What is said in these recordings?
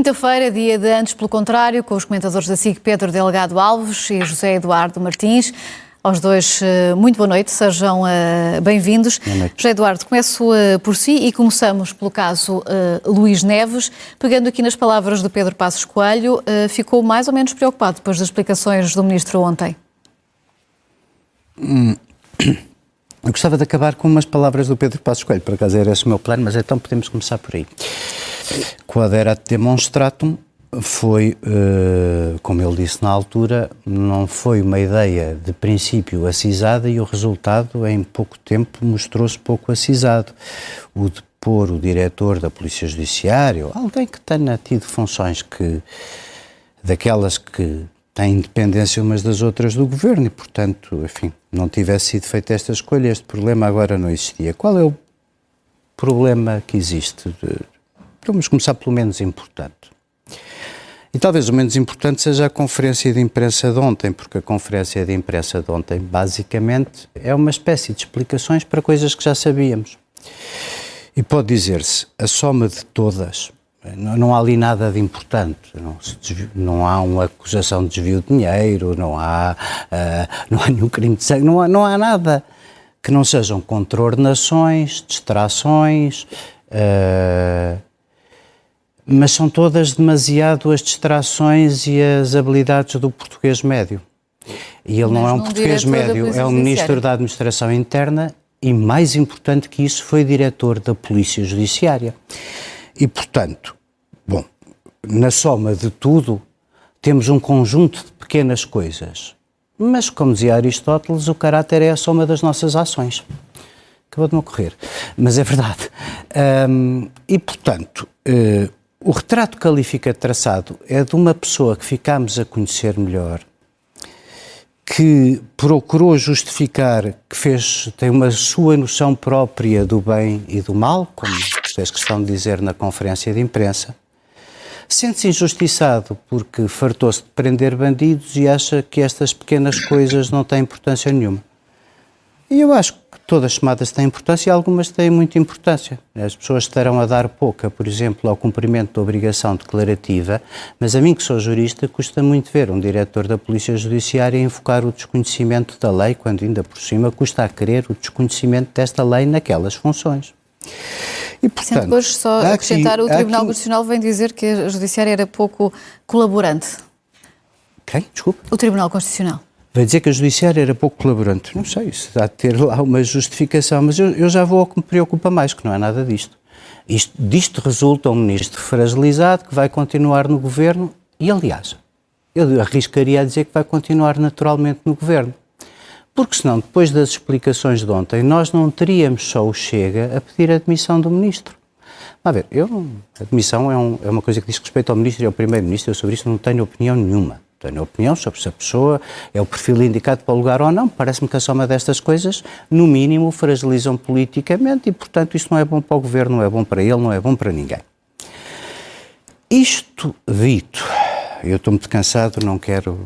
Quinta-feira, dia de Antes pelo Contrário, com os comentadores da SIC Pedro Delgado Alves e José Eduardo Martins. Aos dois, muito boa noite, sejam bem-vindos. José Eduardo, começo por si e começamos pelo caso Luís Neves. Pegando aqui nas palavras do Pedro Passos Coelho, ficou mais ou menos preocupado depois das explicações do Ministro ontem? Eu gostava de acabar com umas palavras do Pedro Passos Coelho, por acaso era esse o meu plano, mas então podemos começar por aí. Quaderat demonstratum foi, como ele disse na altura, não foi uma ideia de princípio acisada e o resultado em pouco tempo mostrou-se pouco acisado. O de pôr o diretor da Polícia Judiciária, alguém que tenha tido funções daquelas que têm independência umas das outras do governo e, portanto, enfim, não tivesse sido feita esta escolha, este problema agora não existia. Qual é o problema que existe? Vamos começar pelo menos importante. E talvez o menos importante seja a conferência de imprensa de ontem, porque a conferência de imprensa de ontem, basicamente, é uma espécie de explicações para coisas que já sabíamos. E pode dizer-se, a soma de todas, não há ali nada de importante, não há uma acusação de desvio de dinheiro, não há nenhum crime de sangue, não há nada que não sejam contraordenações, distrações, mas são todas demasiado as distrações e as habilidades do português médio. E ele não é um português médio, é um ministro da Administração Interna e, mais importante que isso, foi diretor da Polícia Judiciária. E, portanto, bom, na soma de tudo, temos um conjunto de pequenas coisas. Mas, como dizia Aristóteles, o caráter é a soma das nossas ações. Acabou de me ocorrer. Mas é verdade. E, portanto, o retrato que ali fica traçado é de uma pessoa que ficámos a conhecer melhor, que procurou justificar, que tem uma sua noção própria do bem e do mal, como fez questão de dizer na conferência de imprensa, sente-se injustiçado porque fartou-se de prender bandidos e acha que estas pequenas coisas não têm importância nenhuma. E eu acho que todas as chamadas têm importância e algumas têm muita importância. As pessoas estarão a dar pouca, por exemplo, ao cumprimento da obrigação declarativa, mas a mim que sou jurista custa muito ver um diretor da Polícia Judiciária invocar o desconhecimento da lei, quando ainda por cima custa a querer o desconhecimento desta lei naquelas funções. E, portanto, sendo que hoje só acrescentar, o Tribunal Constitucional vem dizer que a Judiciária era pouco colaborante. Quem? Desculpe? O Tribunal Constitucional. Vai dizer que a Judiciária era pouco colaborante. Não sei, se há de ter lá uma justificação, mas eu já vou ao que me preocupa mais, que não é nada disto. Disto resulta um ministro fragilizado que vai continuar no governo e, aliás, eu arriscaria a dizer que vai continuar naturalmente no governo. Porque senão, depois das explicações de ontem, nós não teríamos só o Chega a pedir a demissão do ministro. A ver, a demissão é uma coisa que diz respeito ao ministro e ao primeiro-ministro, eu sobre isso não tenho opinião nenhuma. Tenho opinião sobre se a pessoa é o perfil indicado para o lugar ou não. Parece-me que a soma destas coisas, no mínimo, fragilizam politicamente e, portanto, isso não é bom para o governo, não é bom para ele, não é bom para ninguém. Isto dito, eu estou muito cansado, não quero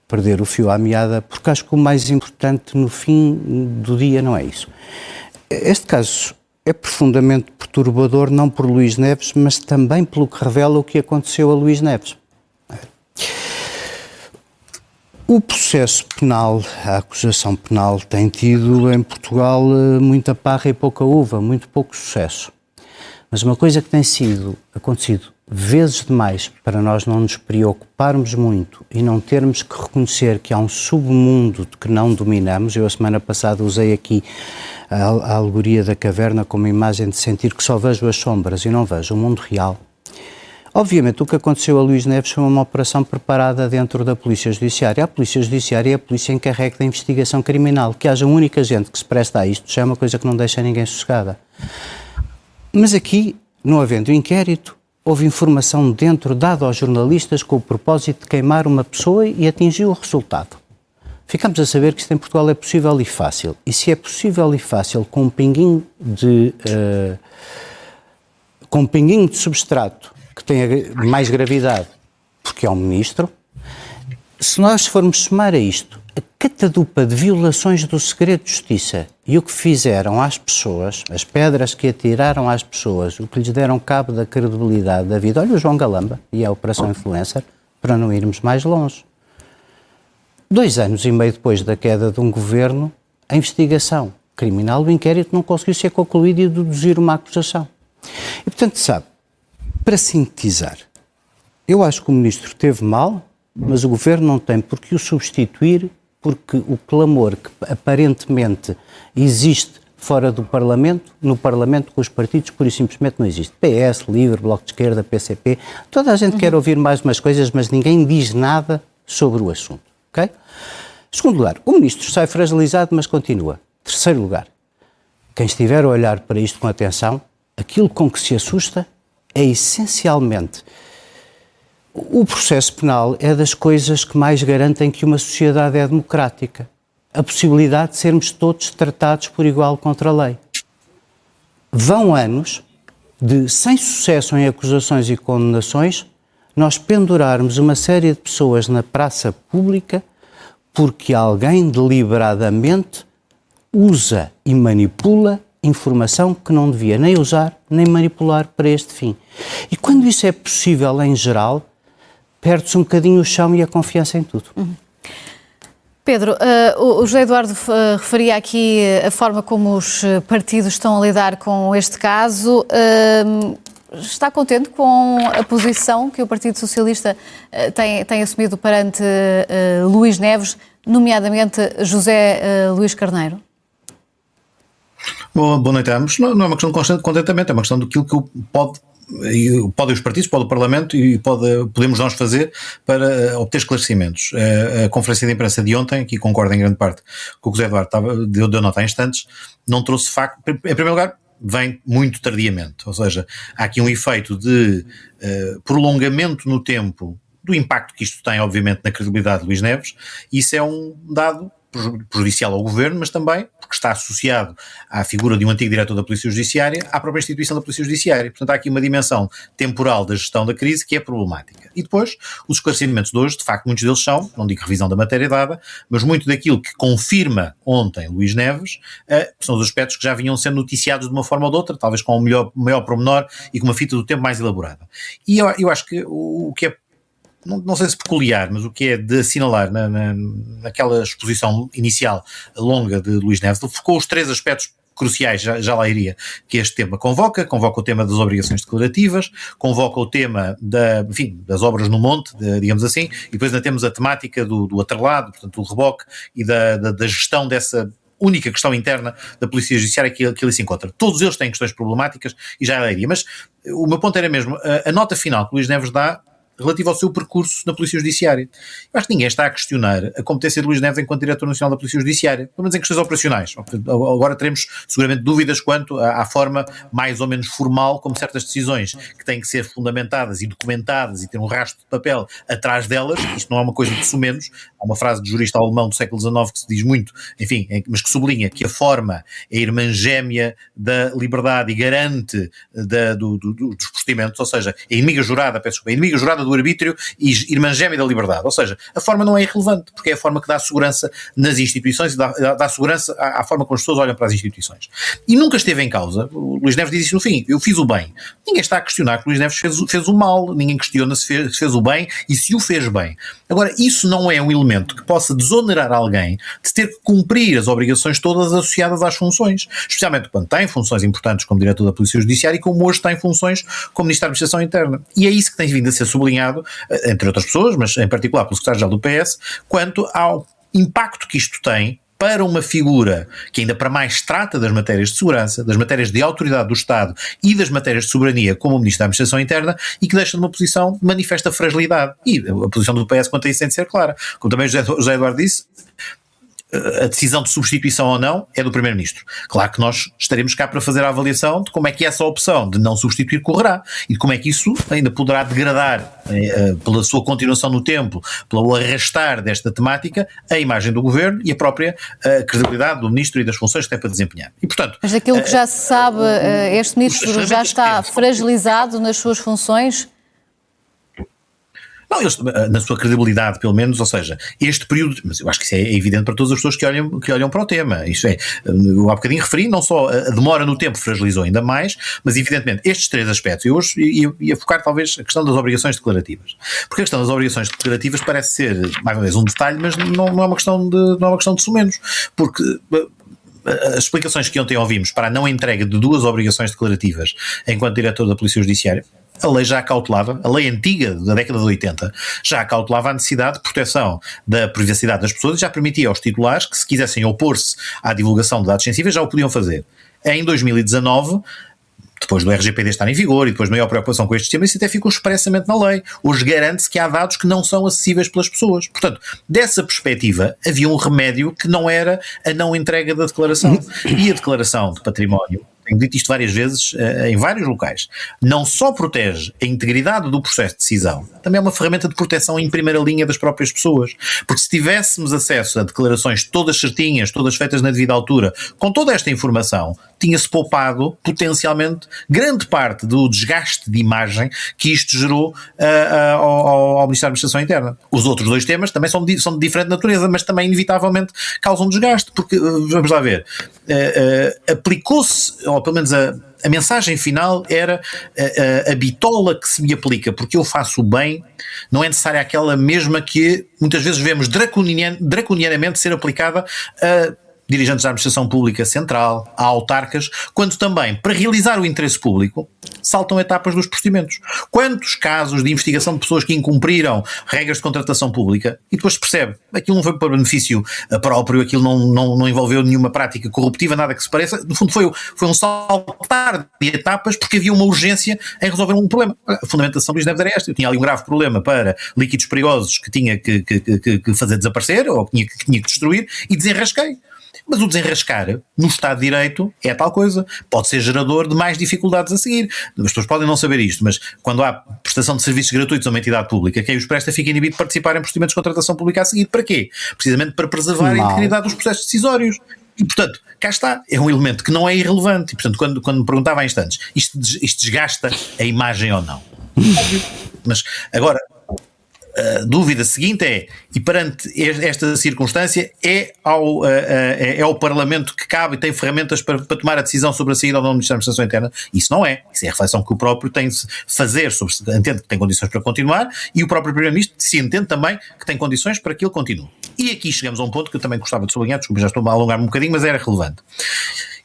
perder o fio à meada, porque acho que o mais importante no fim do dia não é isso. Este caso é profundamente perturbador, não por Luís Neves, mas também pelo que revela o que aconteceu a Luís Neves. O processo penal, a acusação penal, tem tido em Portugal muita parra e pouca uva, muito pouco sucesso. Mas uma coisa que tem acontecido vezes demais para nós não nos preocuparmos muito e não termos que reconhecer que há um submundo que não dominamos. Eu a semana passada usei aqui a alegoria da caverna como imagem de sentir que só vejo as sombras e não vejo o mundo real. Obviamente, o que aconteceu a Luís Neves foi uma operação preparada dentro da Polícia Judiciária. A Polícia Judiciária é a polícia encarregue da investigação criminal. Que haja uma única gente que se presta a isto já é uma coisa que não deixa ninguém sossegada. Mas aqui, não havendo inquérito, houve informação dentro dada aos jornalistas com o propósito de queimar uma pessoa e atingiu o resultado. Ficamos a saber que isto em Portugal é possível e fácil. E se é possível e fácil com um pinguinho de substrato que tenha mais gravidade, porque é um ministro, se nós formos somar a isto a catadupa de violações do segredo de justiça e o que fizeram às pessoas, as pedras que atiraram às pessoas, o que lhes deram cabo da credibilidade da vida. Olha o João Galamba e a Operação Influencer, para não irmos mais longe. 2 anos e meio depois da queda de um governo, a investigação criminal do inquérito não conseguiu ser concluída e deduzir uma acusação. E, portanto, sabe, para sintetizar, eu acho que o Ministro teve mal, mas o Governo não tem por que o substituir, porque o clamor que aparentemente existe fora do Parlamento, no Parlamento com os partidos, pura e simplesmente não existe. PS, LIVRE, Bloco de Esquerda, PCP, toda a gente quer ouvir mais umas coisas, mas ninguém diz nada sobre o assunto, ok? Segundo lugar, o Ministro sai fragilizado, mas continua. Terceiro lugar, quem estiver a olhar para isto com atenção, aquilo com que se assusta é essencialmente o processo penal é das coisas que mais garantem que uma sociedade é democrática. A possibilidade de sermos todos tratados por igual contra a lei. Vão anos de, sem sucesso em acusações e condenações, nós pendurarmos uma série de pessoas na praça pública porque alguém deliberadamente usa e manipula informação que não devia nem usar nem manipular para este fim. E quando isso é possível em geral, perde-se um bocadinho o chão e a confiança em tudo. Pedro, o José Eduardo referia aqui a forma como os partidos estão a lidar com este caso. Está contente com a posição que o Partido Socialista tem assumido perante Luís Neves, nomeadamente José Luís Carneiro? Boa noite a ambos. Não é uma questão de contentamento, é uma questão daquilo que podem os partidos, pode o Parlamento e podemos nós fazer para obter esclarecimentos. A conferência de imprensa de ontem, que concordo em grande parte com o que o José Eduardo deu nota há instantes, não trouxe facto. Em primeiro lugar, vem muito tardiamente, ou seja, há aqui um efeito de prolongamento no tempo do impacto que isto tem, obviamente, na credibilidade de Luís Neves, e isso é um dado prejudicial ao Governo, mas também porque está associado à figura de um antigo diretor da Polícia Judiciária, à própria instituição da Polícia Judiciária. Portanto, há aqui uma dimensão temporal da gestão da crise que é problemática. E depois, os esclarecimentos de hoje, de facto, muitos deles são, não digo revisão da matéria dada, mas muito daquilo que confirma ontem Luís Neves, são os aspectos que já vinham sendo noticiados de uma forma ou de outra, talvez com um maior pormenor e com uma fita do tempo mais elaborada. E eu acho que o que é não sei se peculiar, mas o que é de assinalar naquela exposição inicial longa de Luís Neves, focou os 3 aspectos cruciais, já lá iria, que este tema convoca o tema das obrigações declarativas, convoca o tema das obras no monte, digamos assim, e depois ainda temos a temática do atrelado, portanto do reboque e da gestão dessa única questão interna da Polícia Judiciária que ali se encontra. Todos eles têm questões problemáticas e já lá iria, mas o meu ponto era mesmo, a nota final que Luís Neves dá relativo ao seu percurso na Polícia Judiciária. Eu acho que ninguém está a questionar a competência de Luís Neves enquanto Diretor Nacional da Polícia Judiciária, pelo menos em questões operacionais. Agora teremos seguramente dúvidas quanto à forma mais ou menos formal como certas decisões que têm que ser fundamentadas e documentadas e ter um rastro de papel atrás delas. Isto não é uma coisa de sumenos. Há uma frase de jurista alemão do século XIX que se diz muito, enfim, mas que sublinha que a forma é a irmã gêmea da liberdade e garante dos procedimentos, ou seja, é inimiga jurada do arbítrio e irmã gêmea da liberdade. Ou seja, a forma não é irrelevante, porque é a forma que dá segurança nas instituições e dá segurança à forma como as pessoas olham para as instituições. E nunca esteve em causa, o Luís Neves diz isso no fim, eu fiz o bem. Ninguém está a questionar que o Luís Neves fez o mal, ninguém questiona se fez o bem e se o fez bem. Agora, isso não é um elemento que possa desonerar alguém de ter que cumprir as obrigações todas associadas às funções, especialmente quando tem funções importantes como Diretor da Polícia Judiciária e como hoje tem funções como Ministro da Administração Interna. E é isso que tem vindo a ser sublinhado, entre outras pessoas, mas em particular pelo secretário-geral do PS, quanto ao impacto que isto tem para uma figura que ainda para mais trata das matérias de segurança, das matérias de autoridade do Estado e das matérias de soberania como o Ministro da Administração Interna e que deixa de uma posição de manifesta fragilidade. E a posição do PS quanto a isso tem de ser clara. Como também José Eduardo disse, a decisão de substituição ou não é do Primeiro-Ministro. Claro que nós estaremos cá para fazer a avaliação de como é que essa opção de não substituir correrá e de como é que isso ainda poderá degradar, pela sua continuação no tempo, pelo arrastar desta temática, a imagem do Governo e a própria credibilidade do Ministro e das funções que tem para desempenhar. E, portanto, mas daquilo que já se sabe, este Ministro já está fragilizado nas suas funções? Não, eles, na sua credibilidade, pelo menos, ou seja, este período, mas eu acho que isso é evidente para todas as pessoas que olham para o tema. Isto é, eu há bocadinho referi, não só a demora no tempo fragilizou ainda mais, mas evidentemente estes 3 aspectos. Eu hoje ia focar talvez a questão das obrigações declarativas. Porque a questão das obrigações declarativas parece ser, mais uma vez, um detalhe, mas não é uma questão de sumenos. Porque as explicações que ontem ouvimos para a não entrega de 2 obrigações declarativas enquanto diretor da Polícia Judiciária, a lei já acautelava, a lei antiga da década de 80, já acautelava a necessidade de proteção da privacidade das pessoas e já permitia aos titulares que, se quisessem opor-se à divulgação de dados sensíveis, já o podiam fazer. Em 2019, depois do RGPD estar em vigor e depois de maior preocupação com este sistema, isso até ficou expressamente na lei. Hoje garante-se que há dados que não são acessíveis pelas pessoas. Portanto, dessa perspectiva, havia um remédio que não era a não entrega da declaração. E a declaração de património, tenho dito isto várias vezes em vários locais, não só protege a integridade do processo de decisão, também é uma ferramenta de proteção em primeira linha das próprias pessoas. Porque se tivéssemos acesso a declarações todas certinhas, todas feitas na devida altura, com toda esta informação, tinha-se poupado potencialmente grande parte do desgaste de imagem que isto gerou ao Ministério da Administração Interna. Os outros 2 temas também são de diferente natureza, mas também inevitavelmente causam desgaste, porque, vamos lá ver, aplicou-se, ou pelo menos a mensagem final era a bitola que se me aplica porque eu faço o bem, não é necessária aquela mesma que muitas vezes vemos draconianamente ser aplicada a dirigentes da administração pública central, a autarcas, quando também, para realizar o interesse público, saltam etapas dos procedimentos. Quantos casos de investigação de pessoas que incumpriram regras de contratação pública e depois se percebe, aquilo não foi para benefício próprio, aquilo não envolveu nenhuma prática corruptiva, nada que se pareça, no fundo foi um saltar de etapas porque havia uma urgência em resolver um problema. A fundamentação dos era esta. Eu tinha ali um grave problema para líquidos perigosos que tinha que fazer desaparecer ou que tinha que destruir e desenrasquei. Mas o desenrascar, no Estado de Direito, é tal coisa. Pode ser gerador de mais dificuldades a seguir. As pessoas podem não saber isto, mas quando há prestação de serviços gratuitos a uma entidade pública, quem os presta fica inibido de participar em procedimentos de contratação pública a seguir. Para quê? Precisamente para preservar a integridade dos processos decisórios. E, portanto, cá está. É um elemento que não é irrelevante. E, portanto, quando me perguntava há instantes, isto desgasta a imagem ou não? Óbvio. Mas, agora, a dúvida seguinte é, e perante esta circunstância, é ao Parlamento que cabe e tem ferramentas para tomar a decisão sobre a saída ou não do Ministério da Administração Interna? Isso não é. Isso é a reflexão que o próprio tem de fazer sobre se entende que tem condições para continuar e o próprio Primeiro-Ministro se entende também que tem condições para que ele continue. E aqui chegamos a um ponto que eu também gostava de sublinhar, desculpa, já estou a alongar-me um bocadinho, mas era relevante.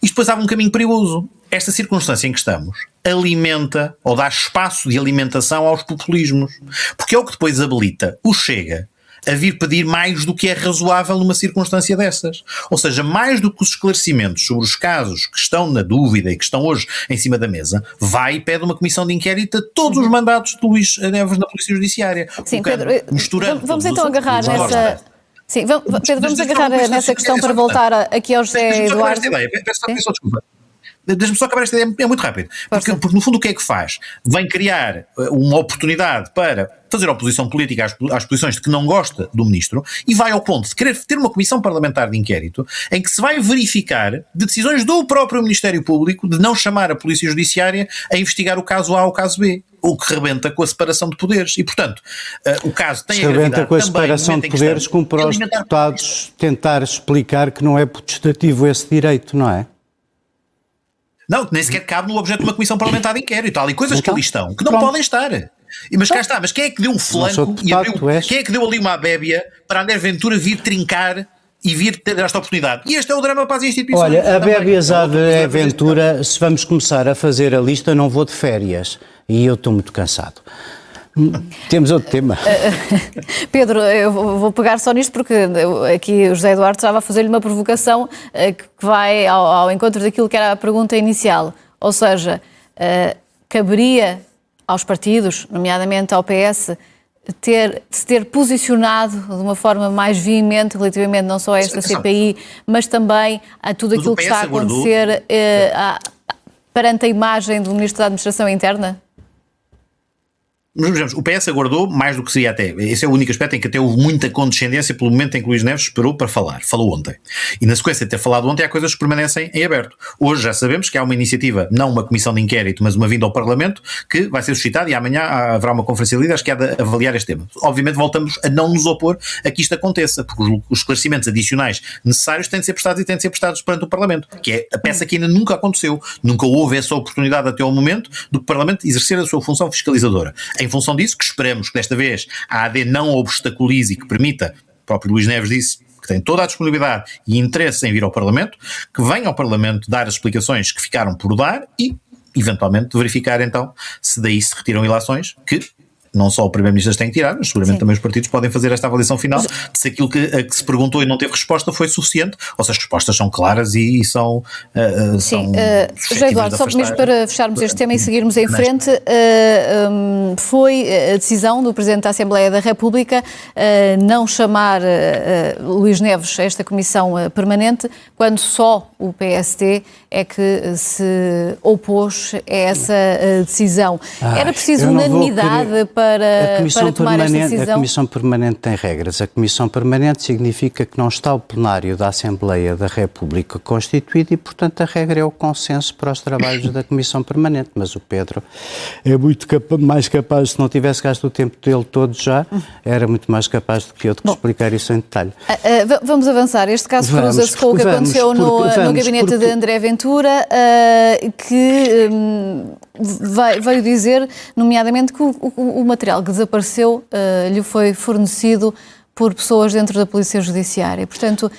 Isto depois abre um caminho perigoso. Esta circunstância em que estamos alimenta ou dá espaço de alimentação aos populismos, porque é o que depois habilita o Chega a vir pedir mais do que é razoável numa circunstância dessas. Ou seja, mais do que os esclarecimentos sobre os casos que estão na dúvida e que estão hoje em cima da mesa, vai e pede uma comissão de inquérito a todos os mandatos de Luís Neves na Polícia Judiciária. Sim, Pedro, vamos então agarrar nessa... Sim, Pedro, vamos agarrar nessa questão para voltar aqui ao José Eduardo. Peço desculpa. Deixa-me só acabar esta ideia, é muito rápido. Porque no fundo o que é que faz? Vem criar uma oportunidade para fazer oposição política às posições de que não gosta do ministro e vai ao ponto de querer ter uma comissão parlamentar de inquérito em que se vai verificar de decisões do próprio Ministério Público de não chamar a Polícia Judiciária a investigar o caso A ou o caso B. O que rebenta com a separação de poderes. E, portanto, o caso tem a rebenta com a separação de poderes, como para os deputados tentar explicar que não é potestativo esse direito, não é? Não, nem sequer cabe no objeto de uma comissão parlamentar de inquérito e tal, e coisas que ali estão, que não podem estar. Mas cá está, mas quem é que deu um flanco e abriu, quem é que deu ali uma abébia para André Ventura vir trincar e vir ter esta oportunidade? E este é o drama para as instituições. Olha, abébias à de Ventura, se vamos começar a fazer a lista, não vou de férias, e eu estou muito cansado. Temos outro tema. Pedro, eu vou pegar só nisto porque aqui o José Eduardo estava a fazer-lhe uma provocação que vai ao encontro daquilo que era a pergunta inicial. Ou seja, caberia aos partidos, nomeadamente ao PS, se ter posicionado de uma forma mais veemente relativamente não só a esta CPI, mas também a tudo aquilo que está a acontecer perante a imagem do Ministro da Administração Interna? Mas, o PS aguardou mais do que seria até. Esse é o único aspecto em que até houve muita condescendência pelo momento em que Luís Neves esperou para falar. Falou ontem. E na sequência de ter falado ontem, há coisas que permanecem em aberto. Hoje já sabemos que há uma iniciativa, não uma comissão de inquérito, mas uma vinda ao Parlamento, que vai ser suscitada e amanhã haverá uma conferência de líderes que há de avaliar este tema. Obviamente voltamos a não nos opor a que isto aconteça, porque os esclarecimentos adicionais necessários têm de ser prestados e têm de ser prestados perante o Parlamento, que é a peça que ainda nunca aconteceu. Nunca houve essa oportunidade até ao momento do Parlamento exercer a sua função fiscalizadora. Em função disso, que esperamos que desta vez a AD não obstaculize e que permita, o próprio Luís Neves disse que tem toda a disponibilidade e interesse em vir ao Parlamento, que venha ao Parlamento dar as explicações que ficaram por dar e, eventualmente, verificar então se daí se retiram ilações que não só o Primeiro-Ministro tem que tirar, mas seguramente também os partidos podem fazer esta avaliação final de se aquilo que se perguntou e não teve resposta foi suficiente, ou se as respostas são claras e são José Eduardo, só mesmo para fecharmos este tema e seguirmos em frente, foi a decisão do Presidente da Assembleia da República não chamar Luís Neves a esta comissão permanente, quando só o PSD é que se opôs a essa decisão. Era preciso unanimidade para tomar esta decisão? A Comissão Permanente tem regras. A Comissão Permanente significa que não está o plenário da Assembleia da República constituído e, portanto, a regra é o consenso para os trabalhos da Comissão Permanente. Mas o Pedro é muito mais capaz, se não tivesse gasto o tempo dele todo já, era muito mais capaz do que eu de explicar isso em detalhe. Vamos avançar. Este caso cruza-se com o que aconteceu no gabinete de André Ventura, que veio dizer, nomeadamente, que o material que desapareceu lhe foi fornecido por pessoas dentro da Polícia Judiciária. Portanto,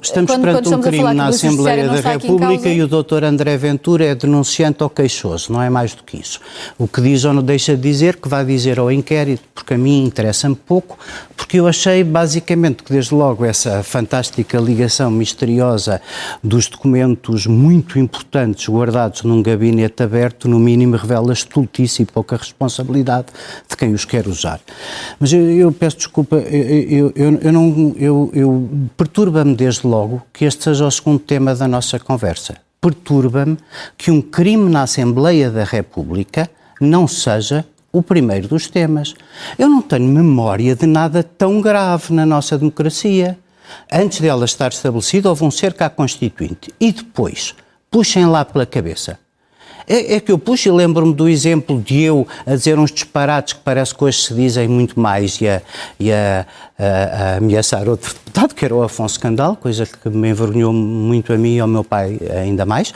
estamos perante um crime na Assembleia da República e o Dr. André Ventura é denunciante ou queixoso, não é mais do que isso. O que diz ou não deixa de dizer, que vai dizer ao inquérito, porque a mim interessa-me pouco, porque eu achei basicamente que desde logo essa fantástica ligação misteriosa dos documentos muito importantes guardados num gabinete aberto, no mínimo revela estultice e pouca responsabilidade de quem os quer usar. Mas eu peço desculpa, perturba-me desde logo que este seja o segundo tema da nossa conversa. Perturba-me que um crime na Assembleia da República não seja o primeiro dos temas. Eu não tenho memória de nada tão grave na nossa democracia. Antes dela estar estabelecida, houve um cerco à Constituinte. E depois, puxem lá pela cabeça. É que eu puxo e lembro-me do exemplo de eu a dizer uns disparates que parece que hoje se dizem muito mais e a ameaçar outro deputado, que era o Afonso Candal, coisa que me envergonhou muito a mim e ao meu pai ainda mais.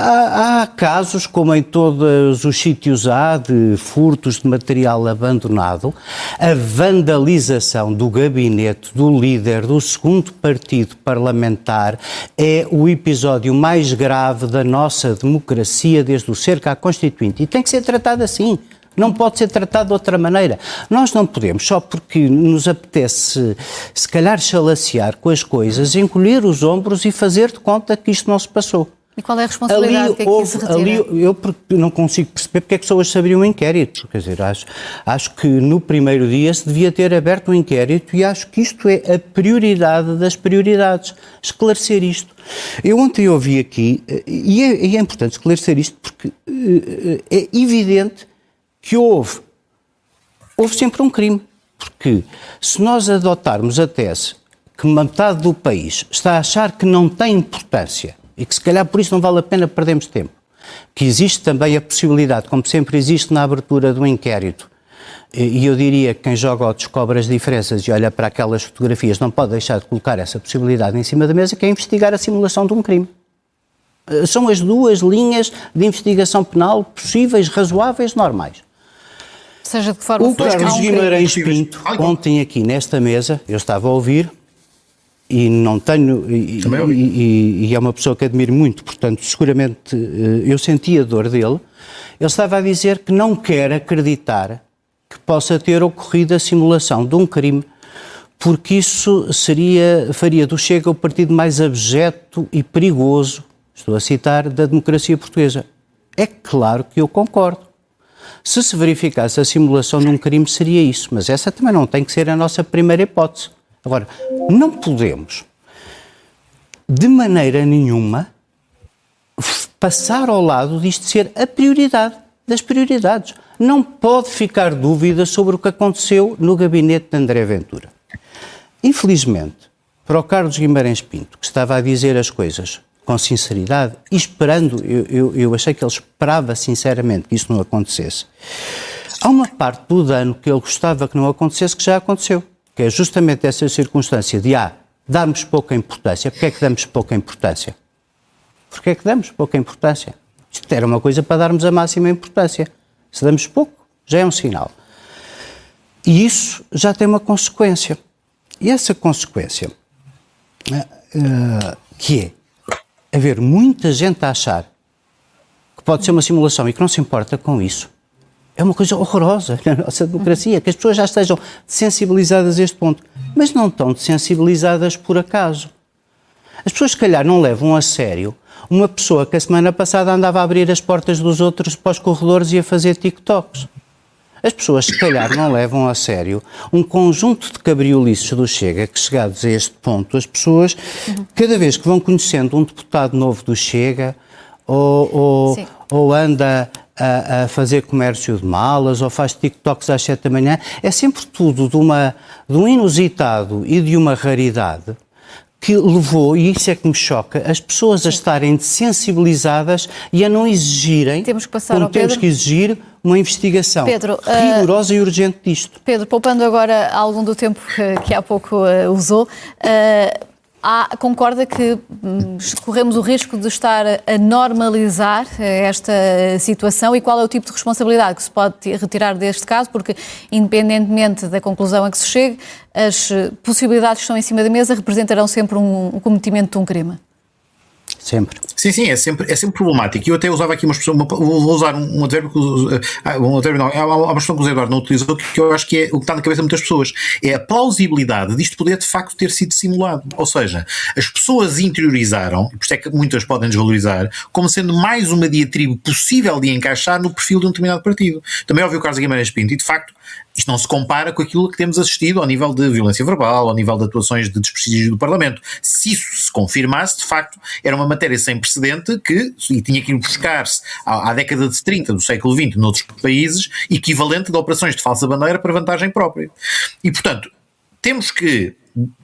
Há casos, como em todos os sítios há, de furtos de material abandonado, a vandalização do gabinete do líder do segundo partido parlamentar é o episódio mais grave da nossa democracia desde o cerco à Constituinte. E tem que ser tratado assim. Não pode ser tratado de outra maneira. Nós não podemos, só porque nos apetece, se calhar, chalacear com as coisas, encolher os ombros e fazer de conta que isto não se passou. E qual é a responsabilidade que aqui se retira? Eu não consigo perceber porque é que só hoje se abriu um inquérito. Quer dizer, acho que no primeiro dia se devia ter aberto um inquérito e acho que isto é a prioridade das prioridades. Esclarecer isto. Eu ontem ouvi aqui, e é importante esclarecer isto porque é evidente que houve sempre um crime. Porque se nós adotarmos a tese que metade do país está a achar que não tem importância e que se calhar por isso não vale a pena perdermos tempo, que existe também a possibilidade, como sempre existe na abertura do inquérito, e eu diria que quem joga ou descobre as diferenças e olha para aquelas fotografias não pode deixar de colocar essa possibilidade em cima da mesa, que é investigar a simulação de um crime. São as duas linhas de investigação penal possíveis, razoáveis, normais. Seja de que forma o Carlos Guimarães Pinto, ontem aqui nesta mesa, eu estava a ouvir, e não tenho, e é uma pessoa que admiro muito, portanto, seguramente eu senti a dor dele. Ele estava a dizer que não quer acreditar que possa ter ocorrido a simulação de um crime, porque isso faria do Chega o partido mais abjeto e perigoso, estou a citar, da democracia portuguesa. É claro que eu concordo. Se verificasse a simulação de um crime, seria isso, mas essa também não tem que ser a nossa primeira hipótese. Agora, não podemos, de maneira nenhuma, passar ao lado disto ser a prioridade. das prioridades. Não pode ficar dúvida sobre o que aconteceu no gabinete de André Ventura. Infelizmente, para o Carlos Guimarães Pinto, que estava a dizer as coisas com sinceridade e esperando, eu achei que ele esperava sinceramente que isso não acontecesse, há uma parte do dano que ele gostava que não acontecesse que já aconteceu, que é justamente essa circunstância de darmos pouca importância. Porquê é que damos pouca importância? Porquê é que damos pouca importância? Isto era uma coisa para darmos a máxima importância. Se damos pouco, já é um sinal. E isso já tem uma consequência. E essa consequência, que é haver muita gente a achar que pode ser uma simulação e que não se importa com isso, é uma coisa horrorosa na nossa democracia, que as pessoas já estejam sensibilizadas a este ponto, mas não estão sensibilizadas por acaso. As pessoas, se calhar, não levam a sério uma pessoa que a semana passada andava a abrir as portas dos outros para os corredores e a fazer TikToks. As pessoas, se calhar, não levam a sério um conjunto de cabriolices do Chega que, chegados a este ponto, as pessoas, cada vez que vão conhecendo um deputado novo do Chega, ou anda a fazer comércio de malas, ou faz TikToks às 7 da manhã, é sempre tudo de um inusitado e de uma raridade que levou, e isso é que me choca, as pessoas a estarem sensibilizadas e a não exigirem, temos que passar como ao Pedro. temos que exigir, uma investigação rigorosa e urgente disto. Pedro, poupando agora algum do tempo que há pouco usou, concorda que corremos o risco de estar a normalizar esta situação, e qual é o tipo de responsabilidade que se pode retirar deste caso? Porque, independentemente da conclusão a que se chegue, as possibilidades que estão em cima da mesa representarão sempre um cometimento de um crime. Sempre. Sim, é sempre problemático. E eu até usava aqui uma expressão, vou usar um advérbio, há uma expressão que o Zé Eduardo não utilizou, que eu acho que é o que está na cabeça de muitas pessoas, é a plausibilidade disto poder de facto ter sido simulado. Ou seja, as pessoas interiorizaram, e por isso é que muitas podem desvalorizar, como sendo mais uma diatribe possível de encaixar no perfil de um determinado partido. Também ouvi o Carlos Guimarães Pinto, e de facto isto não se compara com aquilo que temos assistido ao nível de violência verbal, ao nível de atuações de desprestígio do Parlamento. Se isso se confirmasse, de facto, era uma matéria sem precedente e tinha que ir buscar-se à década de 30 do século XX noutros países, equivalente de operações de falsa bandeira para vantagem própria. E, portanto, temos que,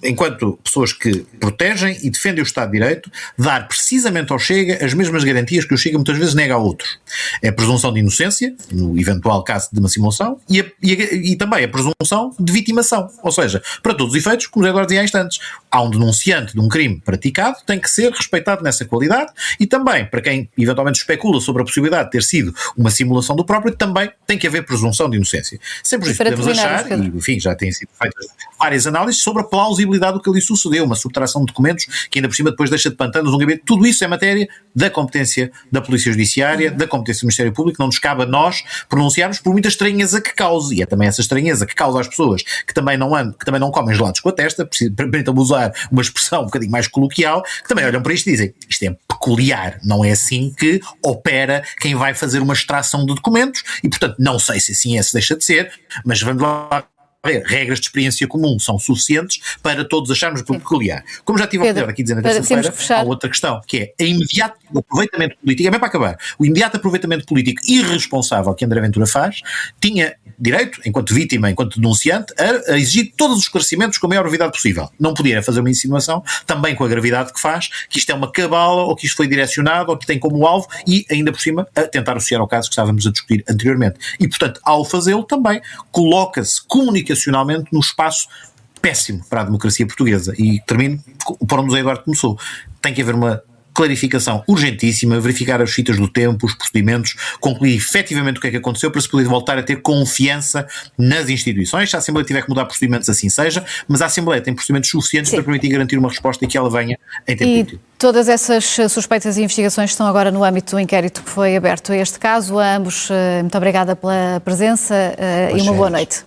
enquanto pessoas que protegem e defendem o Estado de Direito, dar precisamente ao Chega as mesmas garantias que o Chega muitas vezes nega a outros. É a presunção de inocência, no eventual caso de uma simulação, e também a presunção de vitimação. Ou seja, para todos os efeitos, como já agora dizia há instantes, há um denunciante de um crime praticado, tem que ser respeitado nessa qualidade, e também, para quem eventualmente especula sobre a possibilidade de ter sido uma simulação do próprio, também tem que haver presunção de inocência. Sempre isso podemos achar, e enfim, já têm sido feitas várias análises sobre a plausibilidade do que ali sucedeu, uma subtração de documentos que ainda por cima depois deixa de pantanos um gabinete. Tudo isso é matéria da competência da Polícia Judiciária, da competência do Ministério Público. Não nos cabe a nós pronunciarmos por muita estranheza que cause, e é também essa estranheza que causa às pessoas que também não comem gelados com a testa, permitam-me usar uma expressão um bocadinho mais coloquial, que também olham para isto e dizem, isto é peculiar, não é assim que opera quem vai fazer uma extração de documentos, e portanto não sei se assim se deixa de ser, mas vamos lá. Regras de experiência comum são suficientes para todos acharmos peculiar. Como já tive a oportunidade aqui de dizer na terça-feira, há outra questão, que é o aproveitamento político, é bem para acabar, o imediato aproveitamento político irresponsável que André Ventura faz, tinha direito, enquanto vítima, enquanto denunciante, a exigir todos os esclarecimentos com a maior brevidade possível. Não podia fazer uma insinuação, também com a gravidade que faz, que isto é uma cabala, ou que isto foi direcionado, ou que tem como alvo, e ainda por cima, a tentar associar ao caso que estávamos a discutir anteriormente. E, portanto, ao fazê-lo também, coloca-se comunicacionalmente no espaço péssimo para a democracia portuguesa. E termino por onde o Zé Eduardo começou. Tem que haver uma clarificação urgentíssima, verificar as fitas do tempo, os procedimentos, concluir efetivamente o que é que aconteceu para se poder voltar a ter confiança nas instituições. Se a Assembleia tiver que mudar procedimentos, assim seja, mas a Assembleia tem procedimentos suficientes para permitir garantir uma resposta e que ela venha em tempo útil. Todas essas suspeitas e investigações estão agora no âmbito do inquérito que foi aberto a este caso. A ambos, muito obrigada pela presença e uma boa noite.